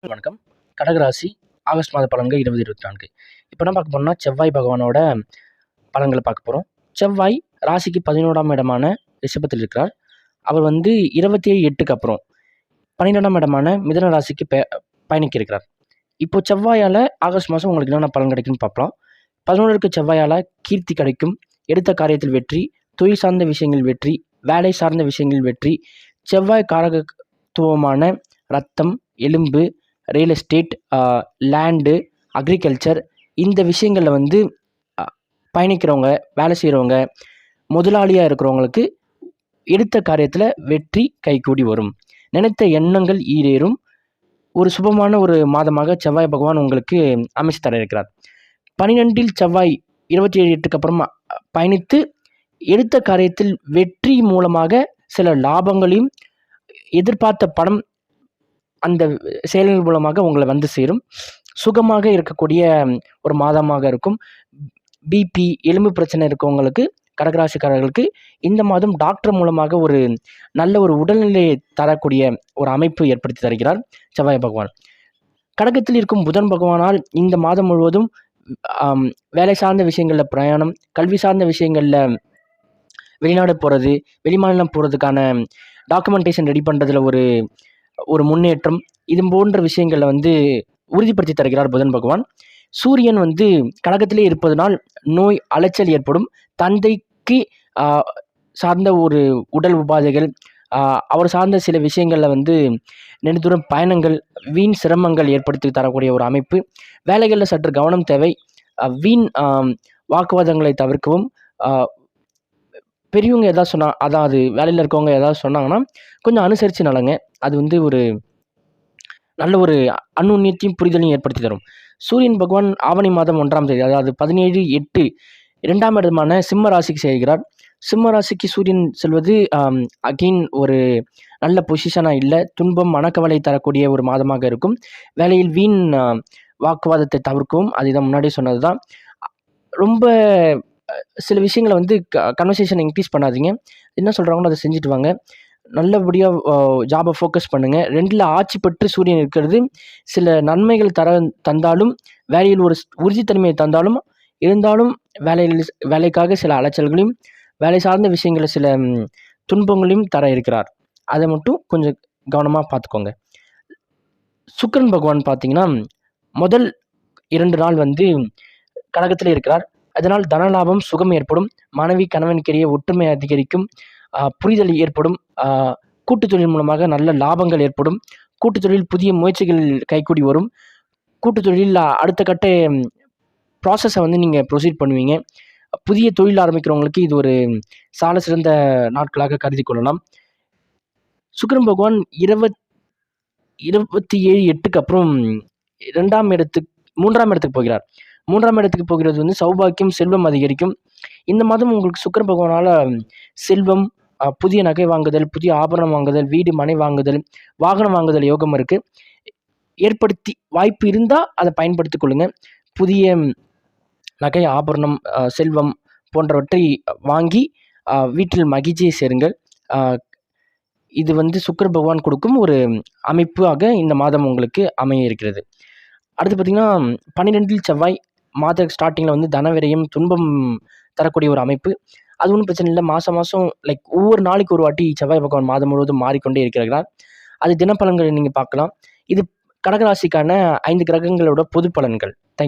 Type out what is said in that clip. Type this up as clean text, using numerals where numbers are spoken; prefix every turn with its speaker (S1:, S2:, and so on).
S1: வணக்கம். கடகராசி ஆகஸ்ட் மாத பலன்கள் 2024. இப்போ என்ன பார்க்க போறோம்னா, செவ்வாய் பகவானோட பலன்கள பார்க்க போறோம். செவ்வாய் ராசிக்கு 11ஆம் இடமான ரிஷபத்தில் இருக்கிறார். அவர் 27/8க்கு அப்புறம் 12ஆம் இடமான மிதுன ராசிக்கு பயணிக்க இருக்கிறார். இப்போ செவ்வாயால ஆகஸ்ட் மாதம் உங்களுக்கு என்னென்ன பலன் கிடைக்கும்னு பார்க்கலாம். 11க்கு செவ்வாயால கீர்த்தி கிடைக்கும், எடுத்த காரியத்தில் வெற்றி, தொழில் சார்ந்த விஷயங்கள் வெற்றி, வேலை சார்ந்த விஷயங்கள் வெற்றி, செவ்வாய் காரகத்துவமான ரத்தம், எலும்பு, ரியல் எஸ்டேட், லேண்டு, அக்ரிகல்ச்சர் இந்த விஷயங்களில் பயணிக்கிறவங்க, வேலை செய்கிறவங்க, முதலாளியாக இருக்கிறவங்களுக்கு எடுத்த காரியத்தில் வெற்றி கைகூடி வரும். நினைத்த எண்ணங்கள் ஈடேறும். ஒரு சுபமான ஒரு மாதமாக செவ்வாய் பகவான் உங்களுக்கு அமைச்சு தர இருக்கிறார். 12இல் செவ்வாய் 27/8க்கு அப்புறம் பயணித்து எடுத்த காரியத்தில் வெற்றி மூலமாக சில லாபங்களையும், எதிர்பார்த்த பணம் அந்த செயல்கள் மூலமாக உங்களை சேரும். சுகமாக இருக்கக்கூடிய ஒரு மாதமாக இருக்கும். பிபி, எலும்பு பிரச்சனை இருக்கவங்களுக்கு, கடகராசிக்காரர்களுக்கு இந்த மாதம் டாக்டர் மூலமாக ஒரு நல்ல ஒரு உடல்நிலையை தரக்கூடிய ஒரு அமைப்பு ஏற்படுத்தி தருகிறார் செவ்வாய் பகவான். கடகத்தில் இருக்கும் புதன் பகவானால் இந்த மாதம் முழுவதும் வேலை சார்ந்த விஷயங்களில் பிரயாணம், கல்வி சார்ந்த விஷயங்களில் வெளிநாடு போகிறது, வெளிமாநிலம் போகிறதுக்கான டாக்குமெண்டேஷன் ரெடி பண்ணுறதுல ஒரு முன்னேற்றம், இது போன்ற விஷயங்களை உறுதிப்படுத்தி தருகிறார் புதன் பகவான். சூரியன் கடகத்திலே இருப்பதனால் நோய் அலைச்சல் ஏற்படும். தந்தைக்கு சார்ந்த ஒரு உடல் உபாதைகள், அவர் சார்ந்த சில விஷயங்களில் நெடுந்தூரம் பயணங்கள், வீண் சிரமங்கள் ஏற்படுத்தி தரக்கூடிய ஒரு அமைப்பு. வேலைகளில் சற்று கவனம் தேவை. வீண் வாக்குவாதங்களை தவிர்க்கவும். பெரியவங்க எதாவது அதாவது வேலையில் இருக்கவங்க ஏதாவது சொன்னாங்கன்னா கொஞ்சம் அனுசரித்து நடங்க. அது ஒரு நல்ல ஒரு அந்யுன்யத்தையும் புரிதலையும் ஏற்படுத்தி தரும். சூரியன் பகவான் ஆவணி மாதம் 1ஆம் தேதி, அதாவது 17/8 2ஆம் இடமான சிம்ம ராசிக்கு செல்கிறார். சிம்ம ராசிக்கு சூரியன் செல்வது அகெயின் ஒரு நல்ல பொசிஷனாக இல்லை. துன்பம், மனக்கவலை தரக்கூடிய ஒரு மாதமாக இருக்கும். வேலையில் வீண் வாக்குவாதத்தை தவிர்க்கவும். அது இதை முன்னாடியே சொன்னது தான். ரொம்ப சில விஷயங்களை கன்வர்சேஷன் இன்க்ரீஸ் பண்ணாதீங்க. என்ன சொல்கிறாங்களோ அதை செஞ்சுட்டு வாங்க. நல்லபடியாக ஜாபை ஃபோக்கஸ் பண்ணுங்கள். 2ல் ஆட்சி பெற்று சூரியன் இருக்கிறது சில நன்மைகள் தந்தாலும், வேலையில் ஒரு உறுதித்தன்மையை தந்தாலும், இருந்தாலும் வேலைக்காக சில அலைச்சல்களையும், வேலை சார்ந்த விஷயங்களில் சில துன்பங்களையும் தர இருக்கிறார். அதை மட்டும் கொஞ்சம் கவனமாக பார்த்துக்கோங்க. சுக்கிரன் பகவான் பார்த்தீங்கன்னா முதல் 2 நாள் கடகத்தில் இருக்கிறார். அதனால் தனலாபம், சுகம் ஏற்படும். மனைவி கணவனுக்கிடையே ஒற்றுமை அதிகரிக்கும். புரிதல் ஏற்படும். கூட்டுத் தொழில் மூலமாக நல்ல லாபங்கள் ஏற்படும். கூட்டுத் தொழில் புதிய முயற்சிகள் கைகூடி வரும். கூட்டுத் தொழிலில் அடுத்த கட்ட ப்ராசஸை நீங்கள் ப்ரொசீட் பண்ணுவீங்க. புதிய தொழில் ஆரம்பிக்கிறவங்களுக்கு இது ஒரு சால சிறந்த நாட்களாக கருதி கொள்ளலாம். சுக்கிரன் பகவான் 27/8க்கு அப்புறம் 3ஆம் இடத்துக்கு போகிறார். 3ஆம் இடத்துக்கு போகிறது சௌபாக்கியம், செல்வம் அதிகரிக்கும். இந்த மாதம் உங்களுக்கு சுக்கிரன் பகவானால் செல்வம், புதிய நகை வாங்குதல், புதிய ஆபரணம் வாங்குதல், வீடு மனை வாங்குதல், வாகனம் வாங்குதல் யோகம் இருக்குது. வாய்ப்பு இருந்தால் அதை பயன்படுத்தி கொள்ளுங்கள். புதிய நகை, ஆபரணம், செல்வம் போன்றவற்றை வாங்கி வீட்டில் மகிழ்ச்சியை சேருங்கள். இது சுக்கிர பகவான் கொடுக்கும் ஒரு அமைப்பாக இந்த மாதம் உங்களுக்கு அமைய இருக்கிறது. அடுத்து பார்த்திங்கன்னா 12இல் செவ்வாய் மாத ஸ்டார்டிங்கில் தன விரயம், துன்பம் தரக்கூடிய ஒரு அமைப்பு. அது ஒன்றும் பிரச்சனை இல்லை. மாதம் ஒவ்வொரு நாளைக்கு ஒரு வாட்டி செவ்வாய் பகவான் மாதம் முழுவதும் மாறிக்கொண்டே இருக்கிறார். அது தினப்பலன்களை நீங்கள் பார்க்கலாம். இது கடகராசிக்கான 5 கிரகங்களோட பொது பலன்கள். தேங்க்யூ.